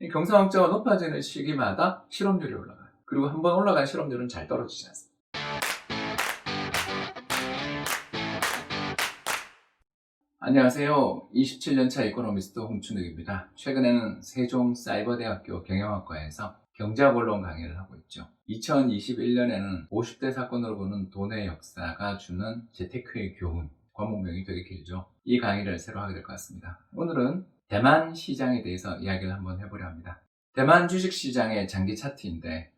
이 경상흑자가 높아지는 시기마다 실업률이 올라가요. 그리고 한번 올라간 실업률은 잘 떨어지지 않습니다. 안녕하세요. 27년차 이코노미스트 홍춘욱입니다. 최근에는 세종사이버대학교 경영학과에서 경제학 원론 강의를 하고 있죠. 2021년에는 50대 사건으로 보는 돈의 역사가 주는 재테크의 교훈, 과목명이 되게 길죠. 이 강의를 새로 하게 될 것 같습니다. 오늘은 대만 시장에 대해서 이야기를 한번 해보려 합니다. 대만 주식시장의 장기 차트인데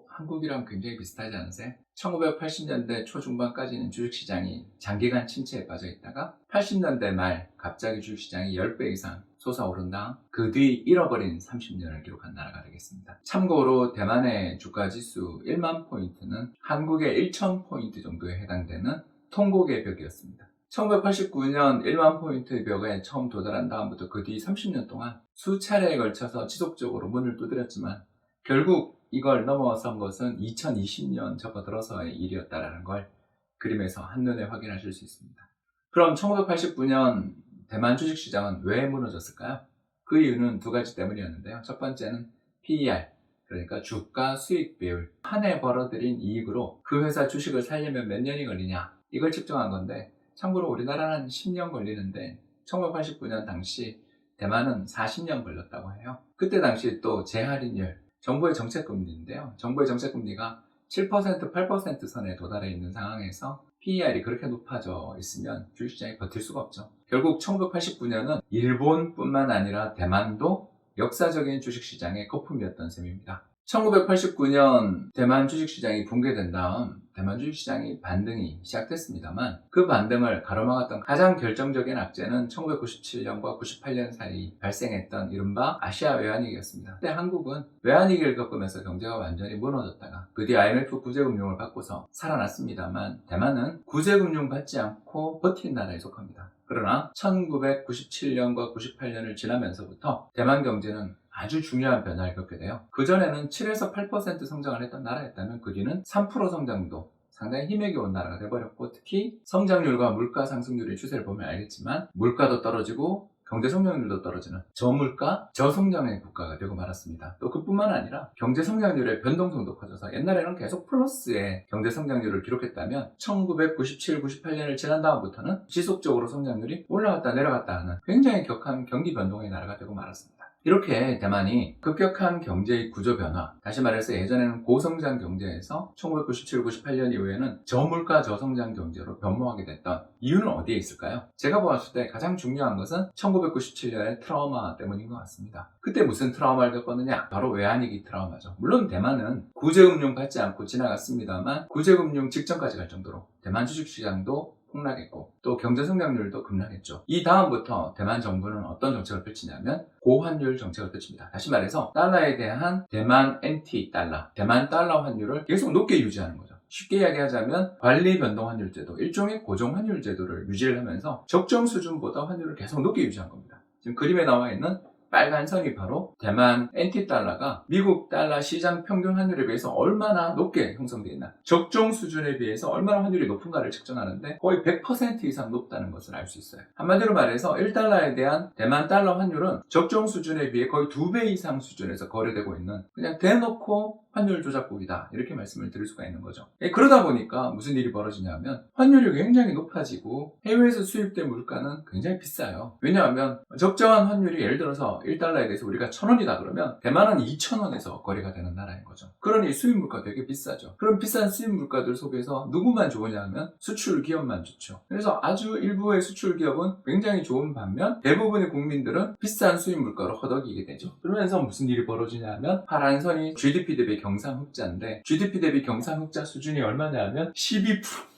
한국이랑 굉장히 비슷하지 않으세요? 1980년대 초중반까지는 주식시장이 장기간 침체에 빠져 있다가 80년대 말 갑자기 주식시장이 10배 이상 솟아오른 다음 그 뒤 잃어버린 30년을 기록한 나라가 되겠습니다. 참고로 대만의 주가지수 1만 포인트는 한국의 1000포인트 정도에 해당되는 통곡의 벽이었습니다. 1989년 1만 포인트의 벽에 처음 도달한 다음부터 그 뒤 30년 동안 수차례에 걸쳐서 지속적으로 문을 두드렸지만 결국 이걸 넘어선 것은 2020년 접어들어서의 일이었다는 걸 그림에서 한눈에 확인하실 수 있습니다. 그럼 1989년 대만 주식시장은 왜 무너졌을까요? 그 이유는 두 가지 때문이었는데요. 첫 번째는 PER, 그러니까 주가 수익 비율. 한 해 벌어들인 이익으로 그 회사 주식을 살려면 몇 년이 걸리냐, 이걸 측정한 건데, 참고로 우리나라는 10년 걸리는데 1989년 당시 대만은 40년 걸렸다고 해요. 그때 당시 또 재할인율, 정부의 정책금리인데요. 정부의 정책금리가 7%, 8% 선에 도달해 있는 상황에서 PER이 그렇게 높아져 있으면 주식시장이 버틸 수가 없죠. 결국 1989년은 일본뿐만 아니라 대만도 역사적인 주식시장의 거품이었던 셈입니다. 1989년 대만 주식시장이 붕괴된 다음 대만 주식시장이 반등이 시작됐습니다만 그 반등을 가로막았던 가장 결정적인 악재는 1997년과 98년 사이 발생했던 이른바 아시아 외환위기였습니다. 그때 한국은 외환위기를 겪으면서 경제가 완전히 무너졌다가 그 뒤 IMF 구제금융을 받고서 살아났습니다만 대만은 구제금융 받지 않고 버틴 나라에 속합니다. 그러나 1997년과 98년을 지나면서부터 대만 경제는 아주 중요한 변화를 겪게 돼요. 그전에는 7에서 8% 성장을 했던 나라였다면 그 뒤는 3% 성장도 상당히 힘에게 온 나라가 돼버렸고, 특히 성장률과 물가 상승률의 추세를 보면 알겠지만 물가도 떨어지고 경제 성장률도 떨어지는 저물가, 저성장의 국가가 되고 말았습니다. 또 그뿐만 아니라 경제 성장률의 변동성도 커져서 옛날에는 계속 플러스의 경제 성장률을 기록했다면 1997, 98년을 지난 다음부터는 지속적으로 성장률이 올라갔다 내려갔다 하는 굉장히 격한 경기 변동의 나라가 되고 말았습니다. 이렇게 대만이 급격한 경제의 구조 변화, 다시 말해서 예전에는 고성장 경제에서 1997, 98년 이후에는 저물가 저성장 경제로 변모하게 됐던 이유는 어디에 있을까요? 제가 보았을 때 가장 중요한 것은 1997년의 트라우마 때문인 것 같습니다. 그때 무슨 트라우마를 겪었느냐? 바로 외환위기 트라우마죠. 물론 대만은 구제금융 받지 않고 지나갔습니다만 구제금융 직전까지 갈 정도로 대만 주식시장도 폭락했고 또 경제 성장률도 급락했죠. 이 다음부터 대만 정부는 어떤 정책을 펼치냐면 고환율 정책을 펼칩니다. 다시 말해서 달러에 대한 대만 NT 달러, 대만 달러 환율을 계속 높게 유지하는 거죠. 쉽게 이야기하자면 관리 변동 환율 제도, 일종의 고정 환율 제도를 유지를 하면서 적정 수준보다 환율을 계속 높게 유지한 겁니다. 지금 그림에 나와 있는 빨간 선이 바로 대만 NT달러가 미국 달러 시장 평균 환율에 비해서 얼마나 높게 형성되어 있나, 적정 수준에 비해서 얼마나 환율이 높은가를 측정하는데 거의 100% 이상 높다는 것을 알 수 있어요. 한마디로 말해서 1달러에 대한 대만 달러 환율은 적정 수준에 비해 거의 2배 이상 수준에서 거래되고 있는 그냥 대놓고 환율 조작국이다, 이렇게 말씀을 드릴 수가 있는 거죠. 그러다 보니까 무슨 일이 벌어지냐면 환율이 굉장히 높아지고 해외에서 수입된 물가는 굉장히 비싸요. 왜냐하면 적정한 환율이 예를 들어서 1달러에 대해서 우리가 1,000원이다 그러면 대만은 2,000원에서 거래가 되는 나라인 거죠. 그러니 수입 물가 되게 비싸죠. 그럼 비싼 수입 물가들 속에서 누구만 좋으냐 하면 수출 기업만 좋죠. 그래서 아주 일부의 수출 기업은 굉장히 좋은 반면 대부분의 국민들은 비싼 수입 물가로 허덕이게 되죠. 그러면서 무슨 일이 벌어지냐면 파란 선이 GDP 대비 경상흑자인데 GDP 대비 경상흑자 수준이 얼마냐면 12%입니다.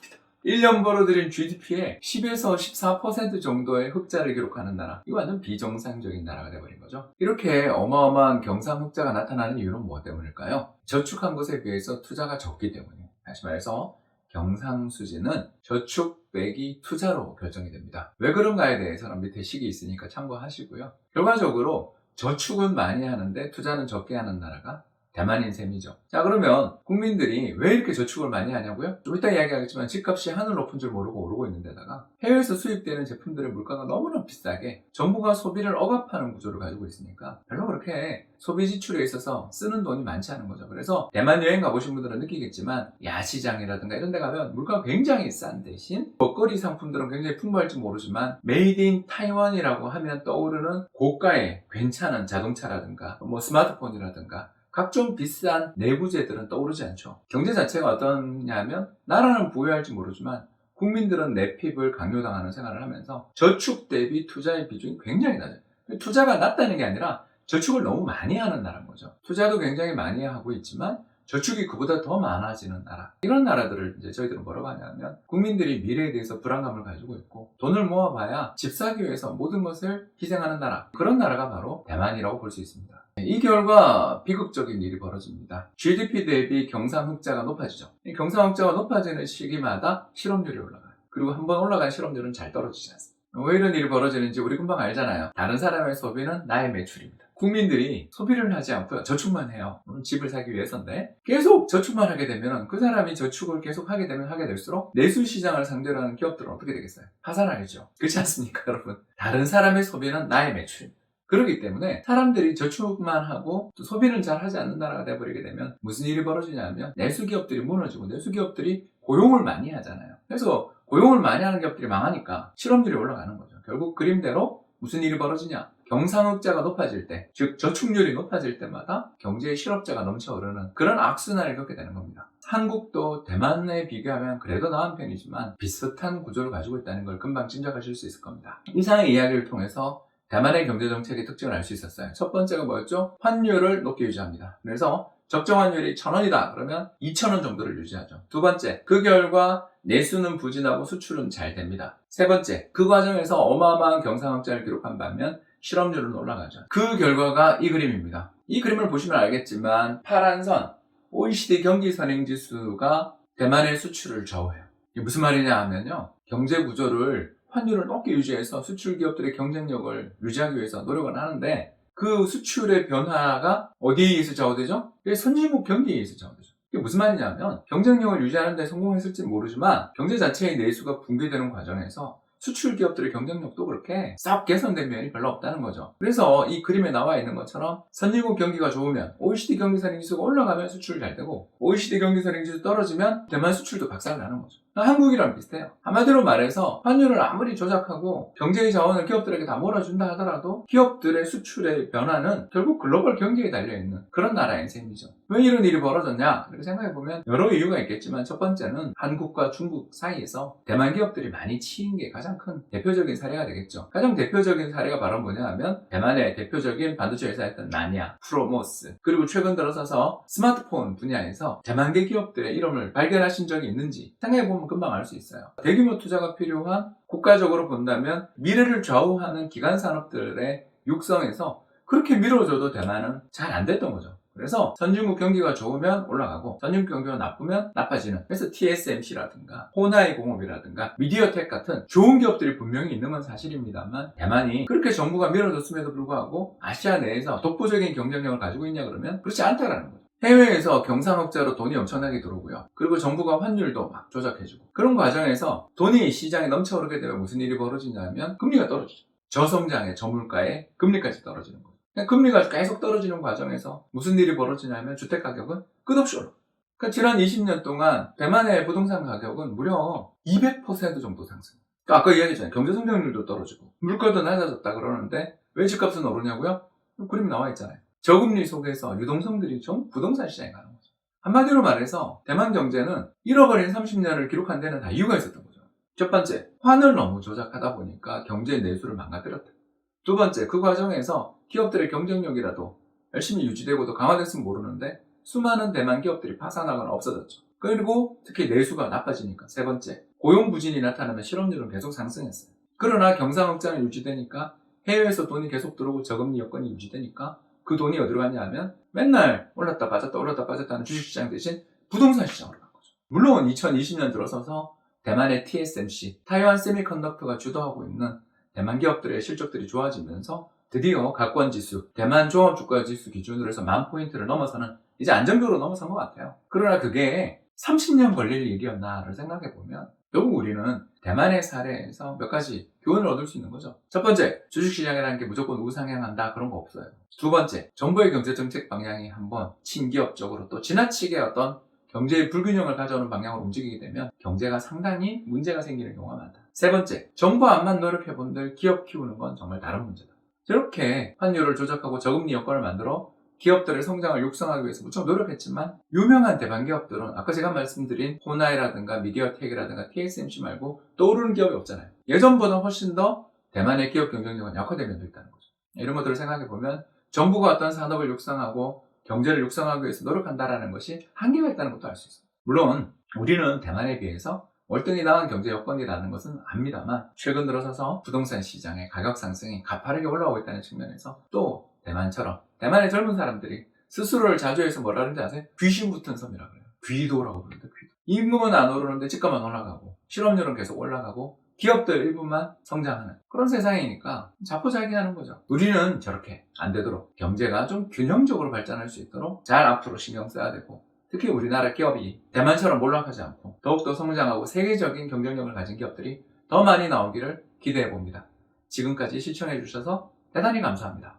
1년 벌어들인 GDP의 10에서 14% 정도의 흑자를 기록하는 나라, 이거 완전 비정상적인 나라가 돼버린 거죠. 이렇게 어마어마한 경상흑자가 나타나는 이유는 무엇 때문일까요? 저축한 것에 비해서 투자가 적기 때문이에요. 다시 말해서 경상수지는 저축 빼기 투자로 결정이 됩니다. 왜 그런가에 대해서는 밑에 식이 있으니까 참고하시고요. 결과적으로 저축은 많이 하는데 투자는 적게 하는 나라가 대만인 셈이죠. 자, 그러면 국민들이 왜 이렇게 저축을 많이 하냐고요? 좀 이따 이야기하겠지만 집값이 하늘 높은 줄 모르고 오르고 있는 데다가 해외에서 수입되는 제품들의 물가가 너무나 비싸게 정부가 소비를 억압하는 구조를 가지고 있으니까 별로 그렇게 소비 지출에 있어서 쓰는 돈이 많지 않은 거죠. 그래서 대만 여행 가보신 분들은 느끼겠지만 야시장이라든가 이런 데 가면 물가가 굉장히 싼 대신 먹거리 상품들은 굉장히 풍부할지 모르지만 메이드 인 타이완이라고 하면 떠오르는 고가의 괜찮은 자동차라든가 뭐 스마트폰이라든가 각종 비싼 내부재들은 떠오르지 않죠. 경제 자체가 어떠냐면 나라는 부유할지 모르지만 국민들은 내핍을 강요당하는 생활을 하면서 저축 대비 투자의 비중이 굉장히 낮아요. 투자가 낮다는 게 아니라 저축을 너무 많이 하는 나라인 거죠. 투자도 굉장히 많이 하고 있지만 저축이 그보다 더 많아지는 나라. 이런 나라들을 이제 저희들은 뭐라고 하냐면 국민들이 미래에 대해서 불안감을 가지고 있고 돈을 모아봐야 집 사기 위해서 모든 것을 희생하는 나라. 그런 나라가 바로 대만이라고 볼 수 있습니다. 이 결과 비극적인 일이 벌어집니다. GDP 대비 경상흑자가 높아지죠. 이 경상흑자가 높아지는 시기마다 실업률이 올라가요. 그리고 한번 올라간 실업률은 잘 떨어지지 않습니다. 왜 이런 일이 벌어지는지 우리 금방 알잖아요. 다른 사람의 소비는 나의 매출입니다. 국민들이 소비를 하지 않고요. 저축만 해요. 집을 사기 위해서인데 계속 저축만 하게 되면 그 사람이 저축을 계속 하게 되면 하게 될수록 내수시장을 상대로 하는 기업들은 어떻게 되겠어요? 파산하겠죠. 그렇지 않습니까, 여러분? 다른 사람의 소비는 나의 매출입니다. 그렇기 때문에 사람들이 저축만 하고 또 소비를 잘 하지 않는 나라가 돼버리게 되면 무슨 일이 벌어지냐면 내수기업들이 무너지고 내수기업들이 고용을 많이 하잖아요. 그래서 고용을 많이 하는 기업들이 망하니까 실업률이 올라가는 거죠. 결국 그림대로 무슨 일이 벌어지냐? 경상흑자가 높아질 때, 즉 저축률이 높아질 때마다 경제의 실업자가 넘쳐흐르는 그런 악순환을 겪게 되는 겁니다. 한국도 대만에 비교하면 그래도 나은 편이지만 비슷한 구조를 가지고 있다는 걸 금방 짐작하실 수 있을 겁니다. 이상의 이야기를 통해서 대만의 경제정책의 특징을 알 수 있었어요. 첫 번째가 뭐였죠? 환율을 높게 유지합니다. 그래서 적정환율이 1,000원이다 그러면 2,000원 정도를 유지하죠. 두 번째, 그 결과 내수는 부진하고 수출은 잘 됩니다. 세 번째, 그 과정에서 어마어마한 경상흑자를 기록한 반면 실업률은 올라가죠. 그 결과가 이 그림입니다. 이 그림을 보시면 알겠지만 파란 선, OECD 경기선행지수가 대만의 수출을 좌우해요. 이게 무슨 말이냐 하면요, 경제 구조를 환율을 높게 유지해서 수출 기업들의 경쟁력을 유지하기 위해서 노력을 하는데 그 수출의 변화가 어디에 의해서 좌우되죠? 선진국 경기에 의해서 좌우되죠. 이게 무슨 말이냐면 경쟁력을 유지하는 데 성공했을지 모르지만 경제 자체의 내수가 붕괴되는 과정에서 수출 기업들의 경쟁력도 그렇게 싹 개선된 면이 별로 없다는 거죠. 그래서 이 그림에 나와 있는 것처럼 선진국 경기가 좋으면 OECD 경기선행지수가 올라가면 수출이 잘 되고 OECD 경기선행지수 떨어지면 대만 수출도 박살나는 거죠. 한국이랑 비슷해요. 한마디로 말해서 환율을 아무리 조작하고 경제의 자원을 기업들에게 다 몰아준다 하더라도 기업들의 수출의 변화는 결국 글로벌 경기에 달려있는 그런 나라인 셈이죠. 왜 이런 일이 벌어졌냐? 이렇게 생각해보면 여러 이유가 있겠지만 첫 번째는 한국과 중국 사이에서 대만 기업들이 많이 치인 게 가장 큰 대표적인 사례가 되겠죠. 가장 대표적인 사례가 바로 뭐냐 하면 대만의 대표적인 반도체 회사였던 나냐, 프로모스, 그리고 최근 들어서서 스마트폰 분야에서 대만계 기업들의 이름을 발견하신 적이 있는지 생각해보면 금방 알 수 있어요. 대규모 투자가 필요한 국가적으로 본다면 미래를 좌우하는 기간 산업들의 육성에서 그렇게 밀어줘도 대만은 잘 안 됐던 거죠. 그래서 선진국 경기가 좋으면 올라가고 선진국 경기가 나쁘면 나빠지는, 그래서 TSMC라든가 호나이 공업이라든가 미디어텍 같은 좋은 기업들이 분명히 있는 건 사실입니다만 대만이 그렇게 정부가 밀어줬음에도 불구하고 아시아 내에서 독보적인 경쟁력을 가지고 있냐 그러면 그렇지 않다라는 거죠. 해외에서 경상흑자로 돈이 엄청나게 들어오고요. 그리고 정부가 환율도 막 조작해주고 그런 과정에서 돈이 시장에 넘쳐오르게 되면 무슨 일이 벌어지냐면 금리가 떨어지죠. 저성장에 저물가에 금리까지 떨어지는 거예요. 금리가 계속 떨어지는 과정에서 무슨 일이 벌어지냐면 주택가격은 끝없이 올라가요. 그러니까 지난 20년 동안 대만의 부동산 가격은 무려 200% 정도 상승. 그러니까 아까 이야기했잖아요. 경제성장률도 떨어지고 물가도 낮아졌다 그러는데 왜 집값은 오르냐고요? 그림이 나와 있잖아요. 저금리 속에서 유동성들이 좀 부동산 시장에 가는 거죠. 한마디로 말해서 대만 경제는 잃어버린 30년을 기록한 데는 다 이유가 있었던 거죠. 첫 번째, 환을 너무 조작하다 보니까 경제 내수를 망가뜨렸다. 두 번째, 그 과정에서 기업들의 경쟁력이라도 열심히 유지되고도 강화됐으면 모르는데 수많은 대만 기업들이 파산하거나 없어졌죠. 그리고 특히 내수가 나빠지니까 세 번째, 고용 부진이 나타나면 실업률은 계속 상승했어요. 그러나 경상흑자는 유지되니까 해외에서 돈이 계속 들어오고 저금리 여건이 유지되니까 그 돈이 어디로 갔냐 하면 맨날 올랐다 빠졌다 올랐다 빠졌다 하는 주식시장 대신 부동산 시장으로 간 거죠. 물론 2020년 들어서서 대만의 TSMC, 타이완 세미컨덕터가 주도하고 있는 대만 기업들의 실적들이 좋아지면서 드디어 가권지수, 대만 종합주가지수 기준으로 해서 10,000포인트를 넘어서는 이제 안정적으로 넘어선 것 같아요. 그러나 그게 30년 걸릴 일이었나를 생각해 보면 결국 우리는 대만의 사례에서 몇 가지 교훈을 얻을 수 있는 거죠. 첫 번째, 주식시장이라는 게 무조건 우상향한다 그런 거 없어요. 두 번째, 정부의 경제정책 방향이 한번 친기업적으로 또 지나치게 어떤 경제의 불균형을 가져오는 방향으로 움직이게 되면 경제가 상당히 문제가 생기는 경우가 많다. 세 번째, 정부 안만 노력해본들 기업 키우는 건 정말 다른 문제다. 저렇게 환율을 조작하고 저금리 여건을 만들어 기업들의 성장을 육성하기 위해서 무척 노력했지만 유명한 대박 기업들은 아까 제가 말씀드린 호나이라든가 미디어텍이라든가 TSMC 말고 떠오르는 기업이 없잖아요. 예전보다 훨씬 더 대만의 기업 경쟁력은 약화된 면도 있다는 거죠. 이런 것들을 생각해 보면 정부가 어떤 산업을 육성하고 경제를 육성하기 위해서 노력한다는 것이 한계가 있다는 것도 알 수 있어요. 물론 우리는 대만에 비해서 월등히 나은 경제 여건이라는 것은 압니다만 최근 들어서서 부동산 시장의 가격 상승이 가파르게 올라오고 있다는 측면에서 또 대만처럼 대만의 젊은 사람들이 스스로를 자주해서 뭐라 그러는지 아세요? 귀신 붙은 섬이라고 그래요. 귀도라고 부르는데 귀도. 임금은 안 오르는데 집값만 올라가고 실업률은 계속 올라가고 기업들 일부만 성장하는 그런 세상이니까 자포자기하는 거죠. 우리는 저렇게 안 되도록 경제가 좀 균형적으로 발전할 수 있도록 잘 앞으로 신경 써야 되고 특히 우리나라 기업이 대만처럼 몰락하지 않고 더욱더 성장하고 세계적인 경쟁력을 가진 기업들이 더 많이 나오기를 기대해 봅니다. 지금까지 시청해 주셔서 대단히 감사합니다.